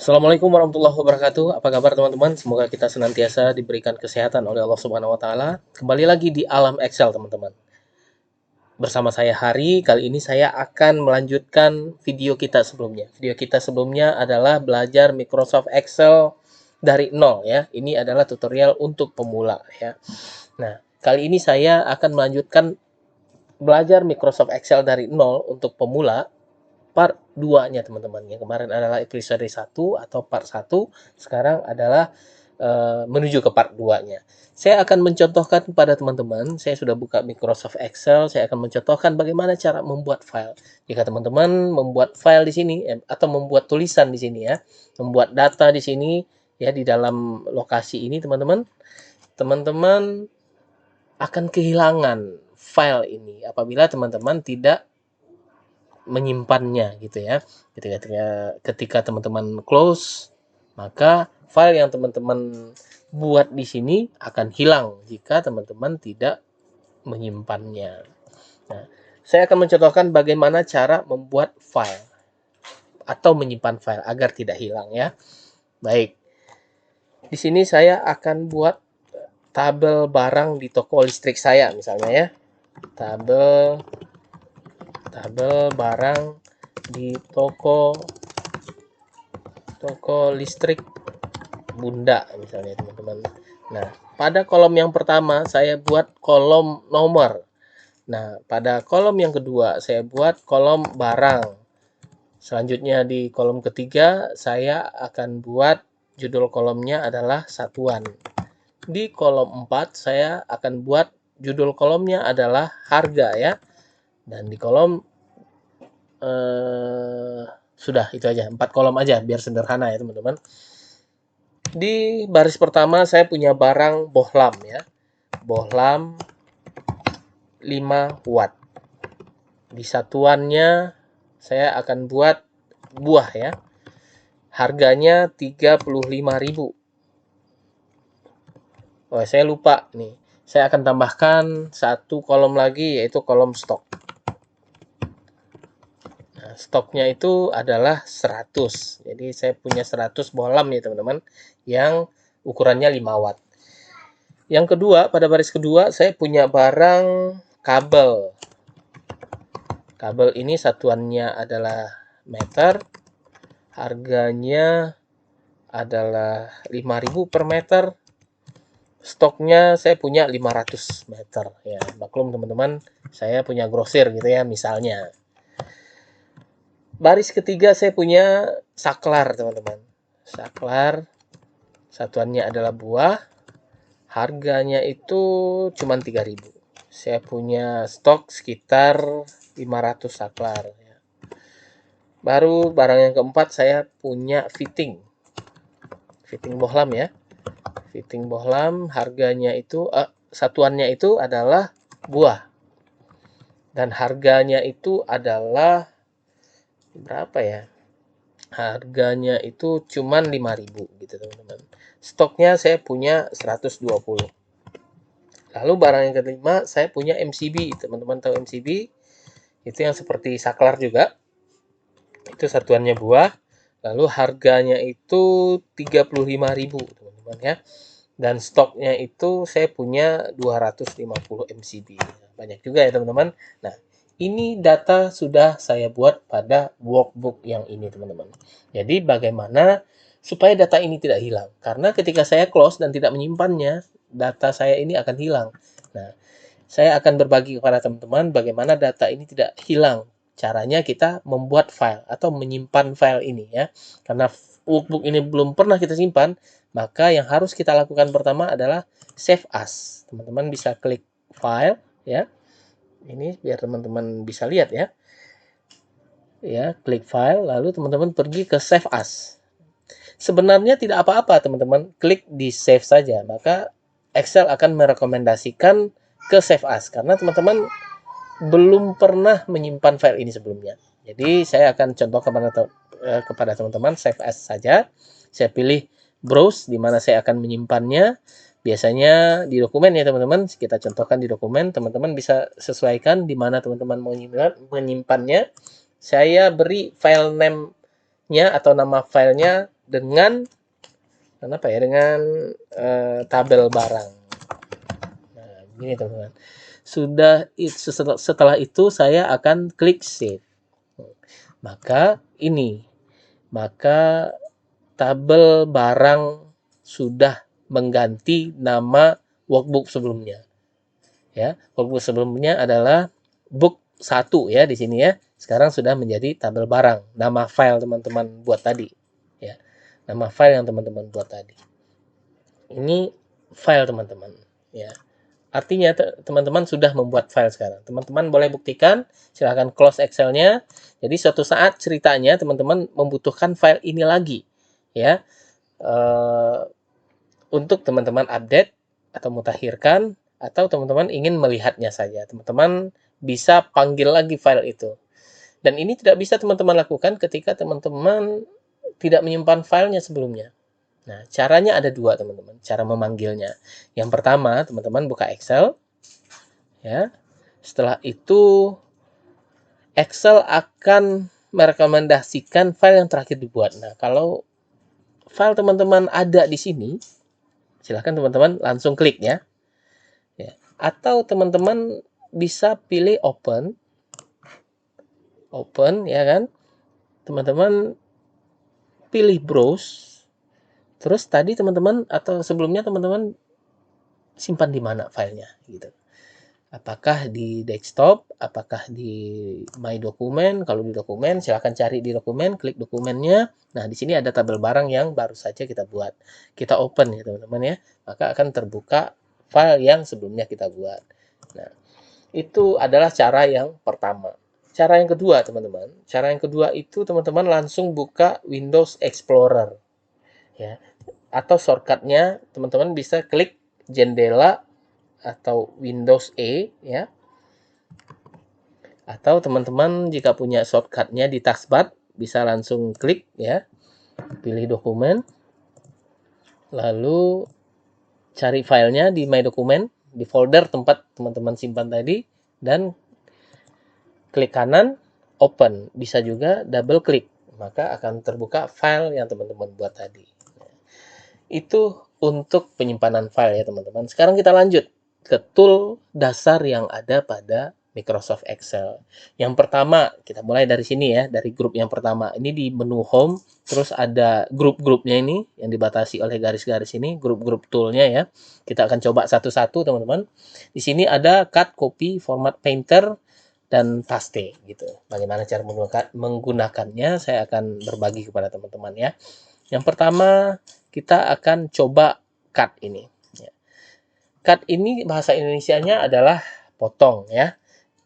Assalamualaikum warahmatullahi wabarakatuh. Apa kabar teman-teman? Semoga kita senantiasa diberikan kesehatan oleh Allah Subhanahu wa taala. Kembali lagi di Alam Excel, teman-teman. Bersama saya Hari, kali ini saya akan melanjutkan video kita sebelumnya. Video kita sebelumnya adalah belajar Microsoft Excel dari nol ya. Ini adalah tutorial untuk pemula ya. Nah, kali ini saya akan melanjutkan belajar Microsoft Excel dari nol untuk pemula part 2-nya teman-teman. Yang kemarin adalah episode 1 atau part 1, sekarang adalah menuju ke part 2-nya. Saya akan mencontohkan kepada teman-teman, saya sudah buka Microsoft Excel, saya akan mencontohkan bagaimana cara membuat file. Jika teman-teman membuat file di sini atau membuat tulisan di sini ya, membuat data di sini ya di dalam lokasi ini teman-teman akan kehilangan file ini apabila teman-teman tidak menyimpannya gitu ya. Ketika teman-teman close, maka file yang teman-teman buat di sini akan hilang jika teman-teman tidak menyimpannya. Nah, saya akan mencontohkan bagaimana cara membuat file atau menyimpan file agar tidak hilang ya. Baik. Di sini saya akan buat tabel barang di toko listrik saya misalnya ya. Tabel barang di toko listrik Bunda misalnya teman-teman. Nah, pada kolom yang pertama saya buat kolom nomor. Nah, pada kolom yang kedua saya buat kolom barang. Selanjutnya di kolom ketiga saya akan buat judul kolomnya adalah satuan. Di kolom 4 saya akan buat judul kolomnya adalah harga ya. Dan di kolom sudah itu aja, 4 kolom aja biar sederhana ya teman-teman. Di baris pertama saya punya barang bohlam ya. Bohlam 5 watt. Di satuannya saya akan buat buah ya. Harganya 35.000. Oh, saya lupa nih. Saya akan tambahkan satu kolom lagi yaitu kolom stok. Nah, stoknya itu adalah 100. Jadi saya punya 100 bohlam ya teman-teman yang ukurannya 5 watt. Yang kedua, pada baris kedua saya punya barang kabel. Kabel ini satuannya adalah meter. Harganya adalah 5.000 per meter. Stoknya saya punya 500 meter ya. Maklum teman-teman, saya punya grosir gitu ya misalnya. Baris ketiga saya punya saklar teman-teman. Saklar satuannya adalah buah. Harganya itu cuma 3.000. Saya punya stok sekitar 500 saklar ya. Baru barang yang keempat saya punya fitting bohlam ya. Fitting bohlam harganya itu satuannya itu adalah buah. Dan harganya itu adalah berapa ya? Harganya itu cuman 5.000 gitu teman-teman. Stoknya saya punya 120. Lalu barang yang kelima saya punya MCB. Teman-teman tahu MCB? Itu yang seperti saklar juga. Itu satuannya buah. Lalu harganya itu 35.000 teman-teman ya. Dan stoknya itu saya punya 250 MCB. Banyak juga ya teman-teman. Nah, ini data sudah saya buat pada workbook yang ini teman-teman. Jadi bagaimana supaya data ini tidak hilang? Karena ketika saya close dan tidak menyimpannya, data saya ini akan hilang. Nah, saya akan berbagi kepada teman-teman bagaimana data ini tidak hilang. Caranya kita membuat file atau menyimpan file ini ya. Karena workbook ini belum pernah kita simpan, maka yang harus kita lakukan pertama adalah save as. Teman-teman bisa klik file ya. Ini biar teman-teman bisa lihat ya. Ya, klik file lalu teman-teman pergi ke save as. Sebenarnya tidak apa-apa teman-teman, klik di save saja. Maka Excel akan merekomendasikan ke save as karena teman-teman belum pernah menyimpan file ini sebelumnya. Jadi saya akan contoh kepada teman-teman save as saja. Saya pilih browse di mana saya akan menyimpannya. Biasanya di dokumen ya teman-teman, kita contohkan di dokumen, teman-teman bisa sesuaikan di mana teman-teman mau menyimpannya. Saya beri file name-nya atau nama filenya dengan apa ya, dengan tabel barang. Nah, gini teman-teman. Setelah itu saya akan klik save. Maka tabel barang sudah mengganti nama workbook sebelumnya. Ya, workbook sebelumnya adalah book 1 ya di sini ya. Sekarang sudah menjadi tabel barang, nama file teman-teman buat tadi. Ya, nama file yang teman-teman buat tadi. Ini file teman-teman. Ya, artinya teman-teman sudah membuat file sekarang. Teman-teman boleh buktikan, silahkan close Excel-nya. Jadi suatu saat ceritanya teman-teman membutuhkan file ini lagi, ya, untuk teman-teman update atau mutakhirkan, atau teman-teman ingin melihatnya saja. Teman-teman bisa panggil lagi file itu. Dan ini tidak bisa teman-teman lakukan ketika teman-teman tidak menyimpan filenya sebelumnya. Nah, caranya ada dua teman-teman, cara memanggilnya. Yang pertama, teman-teman buka Excel. Ya. Setelah itu, Excel akan merekomendasikan file yang terakhir dibuat. Nah, kalau file teman-teman ada di sini, silahkan teman-teman langsung klik ya. Atau teman-teman bisa pilih open ya kan, teman-teman pilih browse, terus tadi teman-teman atau sebelumnya teman-teman simpan di mana filenya gitu, apakah di desktop, apakah di my dokumen. Kalau di dokumen silahkan cari di dokumen, klik dokumennya. Nah, di sini ada tabel barang yang baru saja kita buat, kita open ya teman-teman ya, maka akan terbuka file yang sebelumnya kita buat. Nah, itu adalah cara yang pertama. Cara yang kedua, teman-teman. Cara yang kedua itu teman-teman langsung buka Windows Explorer. Ya. Atau shortcutnya teman-teman bisa klik jendela atau Windows E ya. Atau teman-teman jika punya shortcutnya di taskbar bisa langsung klik ya. Pilih dokumen. Lalu cari filenya di my dokumen, di folder tempat teman-teman simpan tadi, dan klik kanan open, bisa juga double klik, maka akan terbuka file yang teman-teman buat tadi. Itu untuk penyimpanan file ya teman-teman. Sekarang kita lanjut ke tool dasar yang ada pada Microsoft Excel. Yang pertama, kita mulai dari sini ya, dari grup yang pertama. Ini di menu home, terus ada grup-grupnya ini yang dibatasi oleh garis-garis ini, grup-grup toolnya ya. Kita akan coba satu-satu teman-teman. Di sini ada cut, copy, format painter, dan paste gitu. Bagaimana cara menggunakannya saya akan berbagi kepada teman-teman ya. Yang pertama kita akan coba cut ini. Cut ini bahasa Indonesianya adalah potong ya.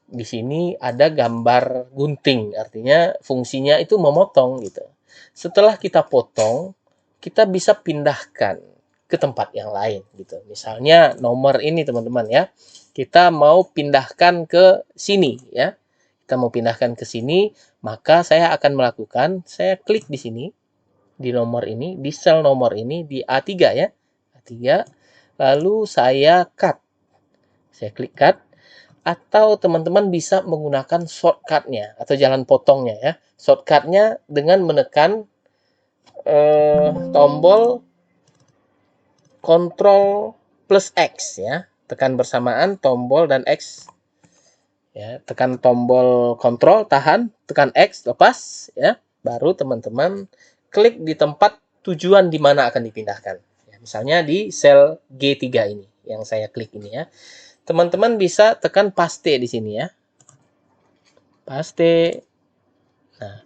Di sini ada gambar gunting, artinya fungsinya itu memotong gitu. Setelah kita potong, kita bisa pindahkan ke tempat yang lain gitu. Misalnya nomor ini teman-teman ya. Kita mau pindahkan ke sini ya. Kita mau pindahkan ke sini, maka saya akan melakukan, saya klik di sini, di nomor ini, di sel nomor ini, di A3 ya. A3, lalu saya cut. Saya klik cut, atau teman-teman bisa menggunakan shortcutnya atau jalan potongnya ya. Shortcutnya dengan menekan tombol Ctrl plus X ya. Tekan bersamaan tombol dan X ya, tekan tombol Ctrl, tahan, tekan X, lepas ya, baru teman-teman klik di tempat tujuan di mana akan dipindahkan ya, misalnya di sel G3 ini yang saya klik ini ya. Teman-teman bisa tekan paste di sini ya, paste. Nah,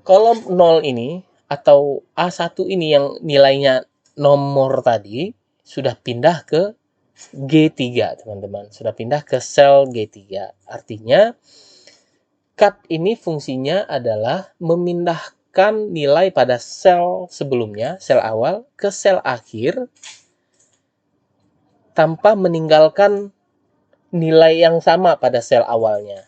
kolom 0 ini atau A1 ini yang nilainya nomor tadi sudah pindah ke G3 teman-teman, sudah pindah ke sel G3. Artinya cut ini fungsinya adalah memindahkan nilai pada sel sebelumnya, sel awal, ke sel akhir tanpa meninggalkan nilai yang sama pada sel awalnya.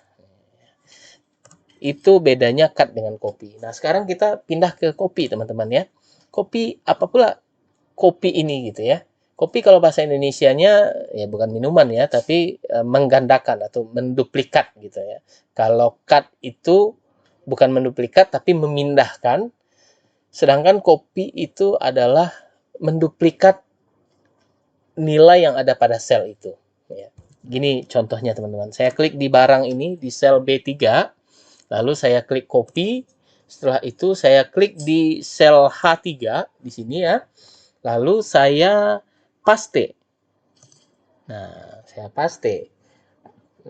Itu bedanya cut dengan copy. Nah, sekarang kita pindah ke copy teman-teman ya. Copy apa pula kopi ini gitu ya. Kopi kalau bahasa Indonesianya ya bukan minuman ya, tapi menggandakan atau menduplikat gitu ya. Kalau cut itu bukan menduplikat tapi memindahkan, Sedangkan copy itu adalah menduplikat nilai yang ada pada sel itu. Ya. Gini contohnya teman-teman. Saya klik di barang ini di sel B3, lalu saya klik copy. Setelah itu saya klik di sel H3 di sini ya. Lalu saya paste. Nah, saya paste.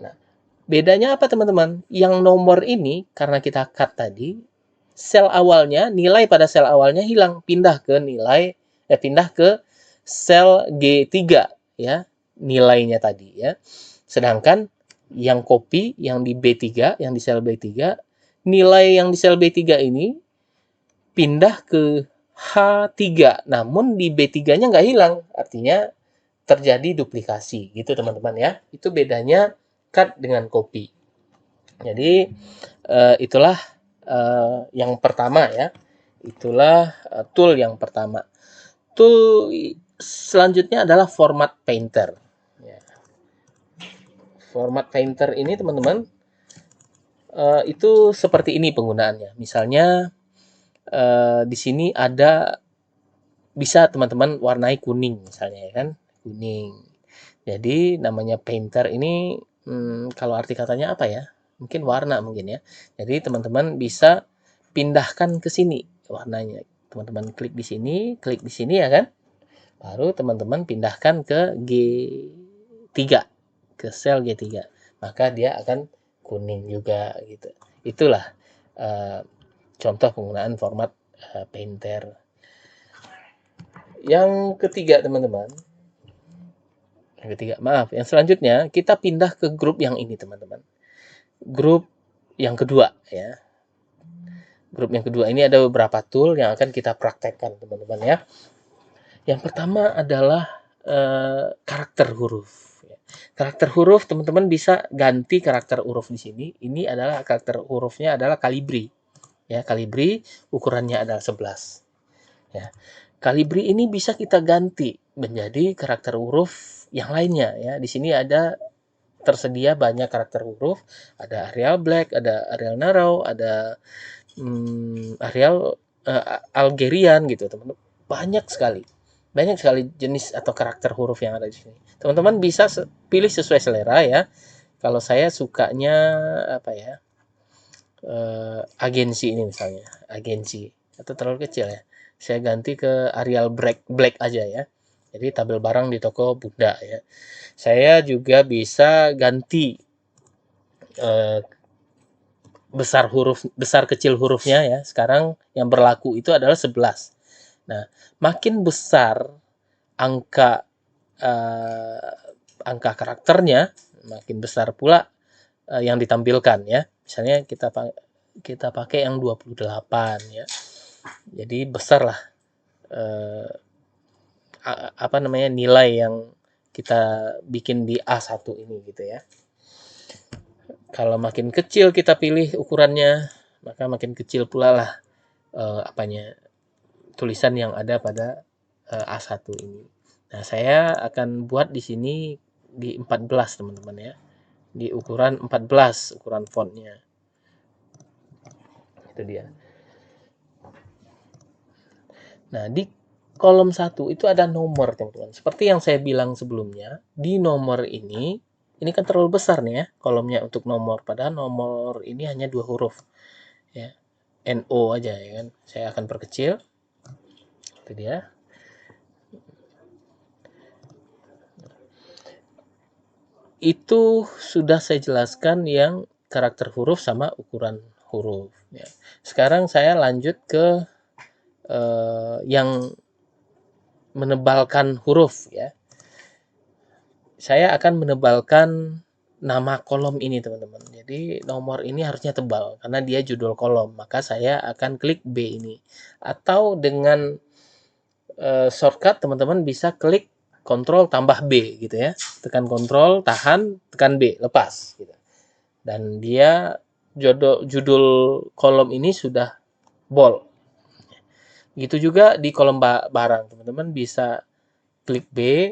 Nah, bedanya apa teman-teman? Yang nomor ini karena kita cut tadi, sel awalnya, nilai pada sel awalnya hilang, pindah ke sel G3 ya, nilainya tadi ya. Sedangkan yang copy yang di B3, yang di sel B3, nilai yang di sel B3 ini pindah ke H3, namun di B3-nya nggak hilang, artinya terjadi duplikasi gitu teman-teman ya. Itu bedanya cut dengan copy. Jadi itulah yang pertama ya. Itulah tool yang pertama. Tool selanjutnya adalah format painter. Ya. Format painter ini teman-teman itu seperti ini penggunaannya. Misalnya di sini ada bisa teman-teman warnai kuning misalnya ya kan, kuning. Jadi namanya painter ini kalau arti katanya apa ya? Mungkin warna mungkin ya. Jadi teman-teman bisa pindahkan ke sini warnanya. Teman-teman klik di sini ya kan? Baru teman-teman pindahkan ke G3, ke sel G3. Maka dia akan kuning juga gitu. Itulah contoh penggunaan format painter. Yang ketiga teman-teman, yang selanjutnya kita pindah ke grup yang ini teman-teman. Grup yang kedua ya. Grup yang kedua ini ada beberapa tool yang akan kita praktekkan teman-teman ya. Yang pertama adalah karakter huruf. Karakter huruf teman-teman bisa ganti karakter huruf di sini. Ini adalah karakter hurufnya adalah Calibri. Ya, Calibri ukurannya adalah 11. Ya. Calibri ini bisa kita ganti menjadi karakter huruf yang lainnya ya. Di sini ada tersedia banyak karakter huruf, ada Arial Black, ada Arial Narrow, ada Arial Algerian gitu, teman-teman. Banyak sekali jenis atau karakter huruf yang ada di sini. Teman-teman bisa pilih sesuai selera ya. Kalau saya sukanya apa ya? Agensi ini misalnya, agensi atau terlalu kecil ya. Saya ganti ke Arial Black aja ya. Jadi tabel barang di toko Bunda ya. Saya juga bisa ganti besar kecil hurufnya ya. Sekarang yang berlaku itu adalah 11. Nah, makin besar angka angka karakternya, makin besar pula yang ditampilkan ya. Misalnya kita pakai yang 28 ya. Jadi besar lah apa namanya nilai yang kita bikin di A1 ini gitu ya. Kalau makin kecil kita pilih ukurannya, maka makin kecil pula lah tulisan yang ada pada A1 ini. Nah, saya akan buat di sini di 14 teman-teman ya. Di ukuran 14 ukuran fontnya. Itu dia. Nah, di kolom 1 itu ada nomor teman-teman. Seperti yang saya bilang sebelumnya, di nomor ini kan terlalu besar nih ya kolomnya untuk nomor. Padahal nomor ini hanya 2 huruf. Ya. NO aja ya kan. Saya akan perkecil. Itu dia. Itu sudah saya jelaskan yang karakter huruf sama ukuran huruf ya. Sekarang saya lanjut ke yang menebalkan huruf ya. Saya akan menebalkan nama kolom ini teman-teman. Jadi nomor ini harusnya tebal karena dia judul kolom. Maka saya akan klik B ini. Atau dengan shortcut teman-teman bisa klik Ctrl tambah B gitu ya. Tekan Ctrl, tahan, tekan B, lepas gitu. Dan dia judul kolom ini sudah bold. Gitu juga di kolom barang. Teman-teman bisa klik B,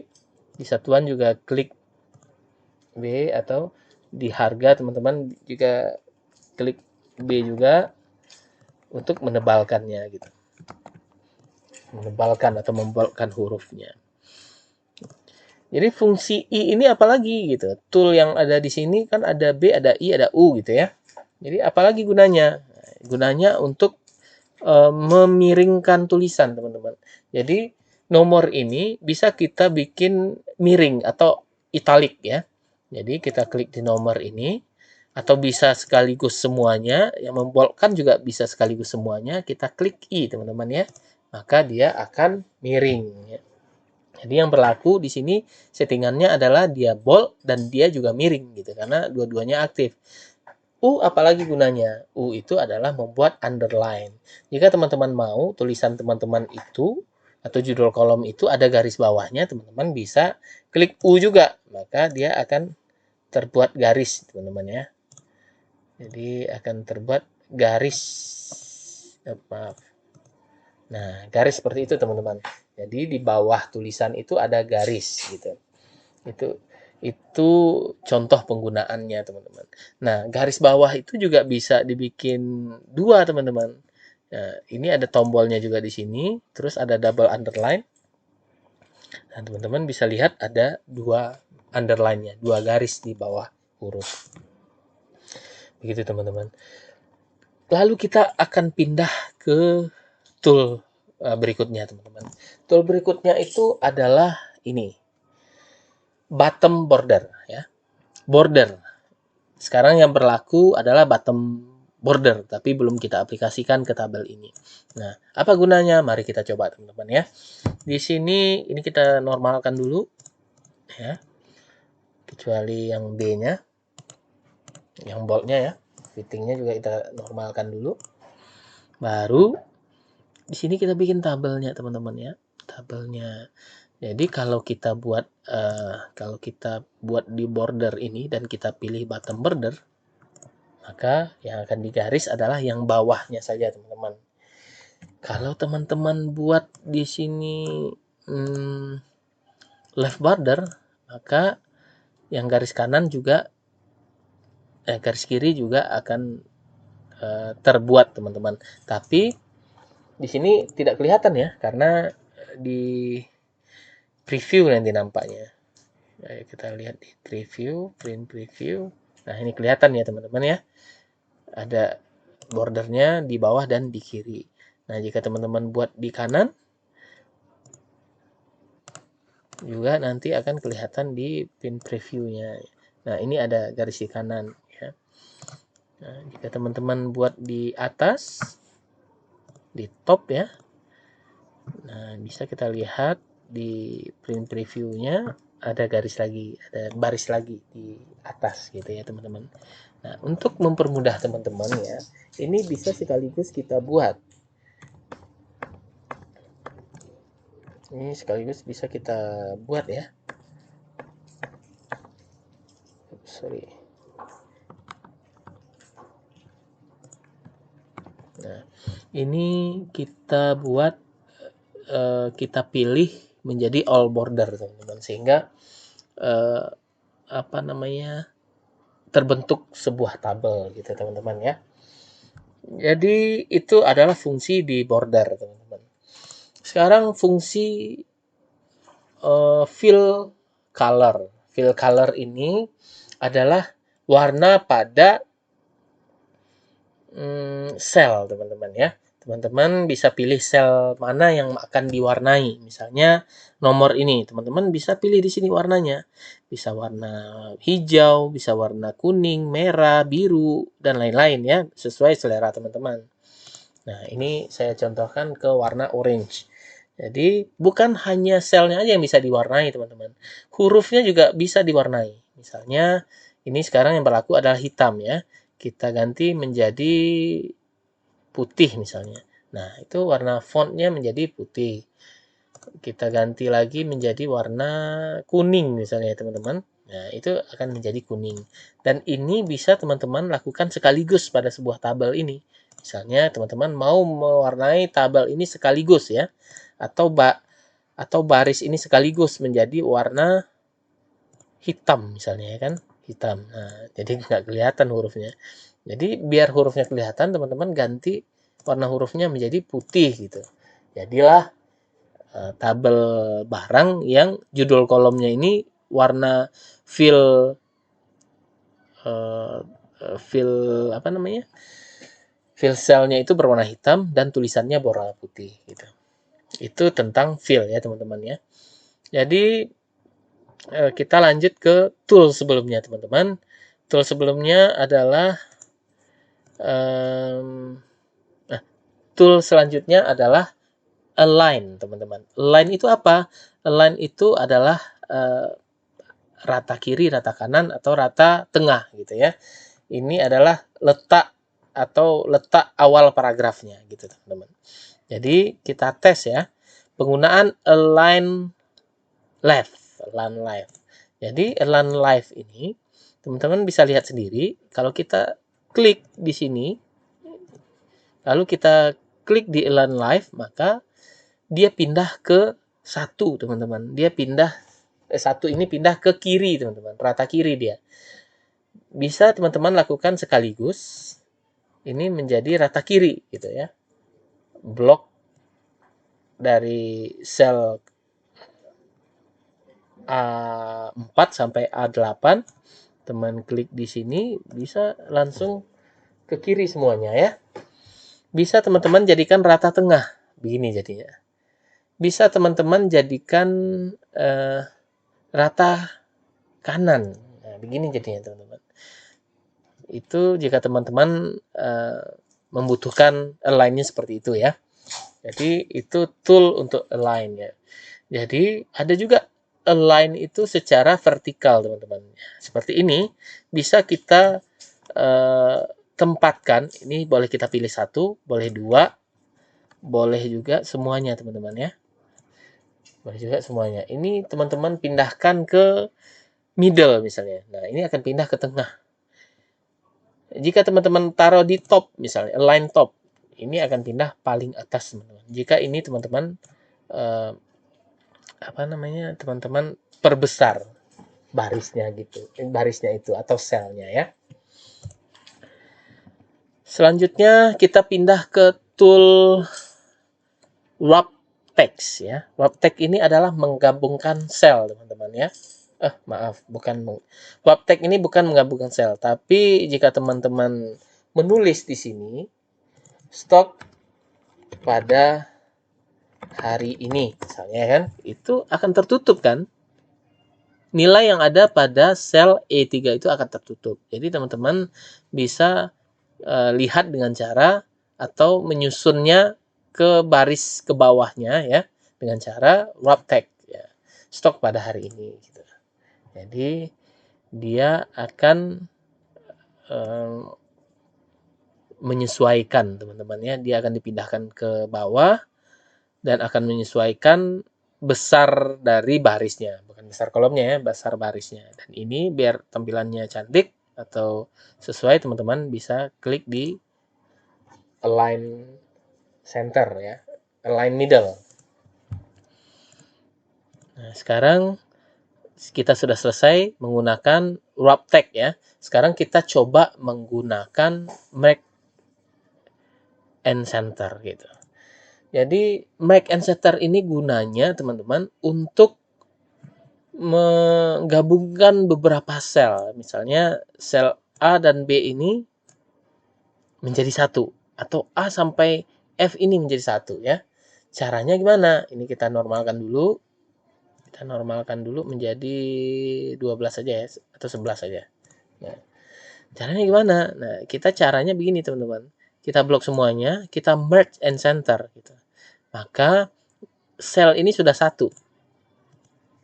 di satuan juga klik B, atau di harga teman-teman juga klik B juga untuk menebalkannya gitu. menebalkan atau membolkan hurufnya. Jadi fungsi I ini apalagi gitu. Tool yang ada di sini kan ada B, ada I, ada U gitu ya. Jadi apalagi gunanya? Gunanya untuk memiringkan tulisan, teman-teman. Jadi nomor ini bisa kita bikin miring atau italik ya. Jadi kita klik di nomor ini atau bisa sekaligus semuanya, yang membolkan juga bisa sekaligus semuanya. Kita klik I, teman-teman ya. Maka dia akan miring ya. Jadi yang berlaku di sini settingannya adalah dia bold dan dia juga miring gitu karena dua-duanya aktif. U apalagi gunanya? U itu adalah membuat underline. Jika teman-teman mau tulisan teman-teman itu atau judul kolom itu ada garis bawahnya, teman-teman bisa klik U juga, maka dia akan terbuat garis, teman-teman ya. Jadi akan terbuat garis. Maaf. Nah, garis seperti itu, teman-teman. Jadi di bawah tulisan itu ada garis gitu. Itu contoh penggunaannya, teman-teman. Nah, garis bawah itu juga bisa dibikin dua, teman-teman. Nah, ini ada tombolnya juga di sini, terus ada double underline. Nah, teman-teman bisa lihat ada dua underline-nya, dua garis di bawah huruf. Begitu, teman-teman. Lalu kita akan pindah ke tool berikutnya, teman-teman. Tool berikutnya itu adalah ini, bottom border ya. Border. Sekarang yang berlaku adalah bottom border, tapi belum kita aplikasikan ke tabel ini. Nah, apa gunanya? Mari kita coba, teman-teman ya. Di sini ini kita normalkan dulu ya. Kecuali yang B-nya. Yang bold-nya ya. Fittingnya juga kita normalkan dulu. Baru di sini kita bikin tabelnya, teman-teman ya. Tabelnya. Jadi kalau kita buat di border ini dan kita pilih bottom border, maka yang akan digaris adalah yang bawahnya saja, teman-teman. Kalau teman-teman buat di sini left border, maka yang garis kanan juga garis kiri juga akan terbuat, teman-teman. Tapi di sini tidak kelihatan ya, karena di preview nanti nampaknya. Nah, kita lihat di preview, print preview. Nah, ini kelihatan ya, teman-teman ya. Ada bordernya di bawah dan di kiri. Nah, jika teman-teman buat di kanan, juga nanti akan kelihatan di pin previewnya. Nah, ini ada garis di kanan ya. Nah, jika teman-teman buat di atas, di top ya. Nah, bisa kita lihat di print previewnya ada garis lagi, ada baris lagi di atas gitu ya, teman-teman. Nah, untuk mempermudah teman-teman ya, ini bisa sekaligus kita buat. Ini sekaligus bisa kita buat ya. Sorry. Nah, ini kita buat, kita pilih menjadi all border, teman-teman, sehingga terbentuk sebuah tabel gitu, teman-teman ya. Jadi itu adalah fungsi di border, teman-teman. Sekarang fungsi fill color. Fill color ini adalah warna pada sel, teman-teman ya. Teman-teman bisa pilih sel mana yang akan diwarnai. Misalnya nomor ini, teman-teman bisa pilih di sini warnanya. Bisa warna hijau, bisa warna kuning, merah, biru, dan lain-lain ya, sesuai selera teman-teman. Nah, ini saya contohkan ke warna orange. Jadi, bukan hanya selnya aja yang bisa diwarnai, teman-teman. Hurufnya juga bisa diwarnai. Misalnya, ini sekarang yang berlaku adalah hitam ya. Kita ganti menjadi putih misalnya. Nah, itu warna fontnya menjadi putih. Kita ganti lagi menjadi warna kuning misalnya, teman-teman. Nah, itu akan menjadi kuning. Dan ini bisa teman-teman lakukan sekaligus pada sebuah tabel ini. Misalnya, teman-teman mau mewarnai tabel ini sekaligus ya. Atau baris ini sekaligus menjadi warna hitam misalnya ya kan. Hitam. Nah, jadi nggak kelihatan hurufnya. Jadi biar hurufnya kelihatan, teman-teman ganti warna hurufnya menjadi putih gitu. Jadilah tabel barang yang judul kolomnya ini warna fill apa namanya, fill cellnya itu berwarna hitam dan tulisannya berwarna putih gitu. Itu tentang fill ya teman-teman ya. Jadi kita lanjut ke tool sebelumnya teman-teman. Tool sebelumnya adalah tool selanjutnya adalah align teman-teman. Align itu apa? Align itu adalah rata kiri, rata kanan, atau rata tengah gitu ya. Ini adalah letak atau letak awal paragrafnya gitu teman-teman. Jadi kita tes ya. Penggunaan align left. Jadi align left ini teman-teman bisa lihat sendiri kalau kita klik di sini, lalu kita klik di align left, maka dia pindah ke satu teman-teman. Dia pindah satu ini pindah ke kiri teman-teman, rata kiri dia. Bisa teman-teman lakukan sekaligus. Ini menjadi rata kiri gitu ya. Blok dari sel A4 sampai A8, teman klik di sini bisa langsung ke kiri semuanya ya. Bisa teman-teman jadikan rata tengah, begini jadinya. Bisa teman-teman jadikan rata kanan, nah, begini jadinya teman-teman. Itu jika teman-teman membutuhkan align-nya seperti itu ya. Jadi itu tool untuk align ya. Jadi ada juga align itu secara vertikal teman-teman. Seperti ini bisa kita tempatkan. Ini boleh kita pilih satu, boleh dua, boleh juga semuanya teman-teman ya. Boleh juga semuanya. Ini teman-teman pindahkan ke middle misalnya. Nah ini akan pindah ke tengah. Jika teman-teman taruh di top misalnya, align top, ini akan pindah paling atas teman-teman. Jika ini teman-teman apa namanya, teman-teman perbesar barisnya gitu, barisnya itu atau selnya ya. Selanjutnya kita pindah ke tool wrap text ya. Wrap text ini adalah menggabungkan sel teman-teman ya. Maaf, bukan wrap text ini bukan menggabungkan sel, tapi jika teman-teman menulis di sini stok pada hari ini misalnya kan, itu akan tertutup kan, nilai yang ada pada sel E3 itu akan tertutup. Jadi teman-teman bisa lihat dengan cara atau menyusunnya ke baris ke bawahnya ya dengan cara wrap text ya, stok pada hari ini gitu. Jadi dia akan menyesuaikan teman-teman ya, dia akan dipindahkan ke bawah dan akan menyesuaikan besar dari barisnya, bukan besar kolomnya ya, besar barisnya. Dan ini biar tampilannya cantik atau sesuai, teman-teman bisa klik di align center ya, align middle. Nah, sekarang kita sudah selesai menggunakan wrap text ya. Sekarang kita coba menggunakan make and center gitu. Jadi make and center ini gunanya teman-teman untuk menggabungkan beberapa sel. Misalnya sel A dan B ini menjadi satu, atau A sampai F ini menjadi satu ya. Caranya gimana? Ini kita normalkan dulu. Kita normalkan dulu menjadi 12 saja ya, atau 11 saja. Nah, caranya gimana? Nah, kita caranya begini teman-teman. Kita blok semuanya, kita merge and center gitu. Maka sel ini sudah satu.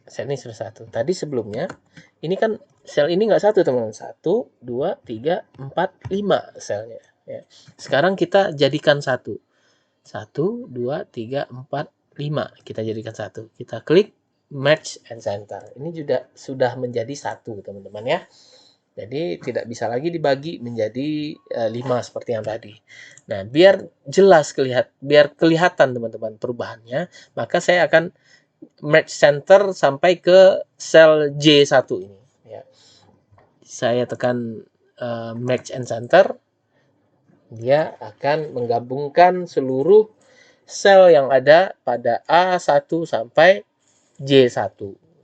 Sel ini sudah satu. Tadi sebelumnya, ini kan sel ini nggak satu teman-teman. 1, 2, 3, 4, 5 selnya. Ya. Sekarang kita jadikan satu. 1, 2, 3, 4, 5. Kita jadikan satu. Kita klik merge and center. Ini juga sudah menjadi satu teman-teman ya. Jadi tidak bisa lagi dibagi menjadi 5 seperti yang tadi. Nah, biar jelas biar kelihatan teman-teman perubahannya, maka saya akan merge center sampai ke sel J1 ini ya. Saya tekan merge and center, dia akan menggabungkan seluruh sel yang ada pada A1 sampai J1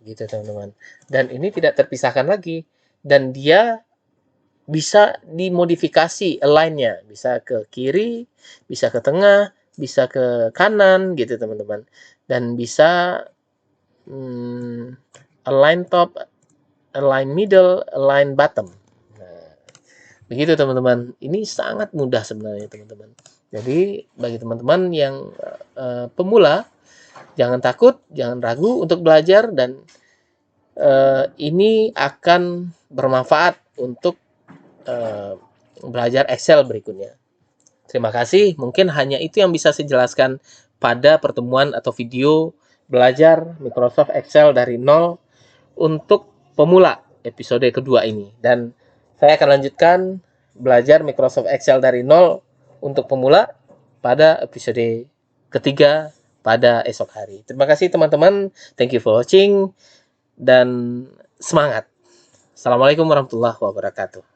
gitu teman-teman. Dan ini tidak terpisahkan lagi, dan dia bisa dimodifikasi align-nya, bisa ke kiri, bisa ke tengah, bisa ke kanan gitu teman-teman, dan bisa align top, align middle, align bottom. Nah, begitu teman-teman. Ini sangat mudah sebenarnya teman-teman. Jadi bagi teman-teman yang pemula, jangan takut, jangan ragu untuk belajar, dan ini akan bermanfaat untuk belajar Excel berikutnya. Terima kasih. Mungkin hanya itu yang bisa saya jelaskan pada pertemuan atau video belajar Microsoft Excel dari nol untuk pemula episode kedua ini. Dan saya akan lanjutkan belajar Microsoft Excel dari nol untuk pemula pada episode ketiga pada esok hari. Terima kasih teman-teman. Thank you for watching dan semangat. Assalamualaikum warahmatullahi wabarakatuh.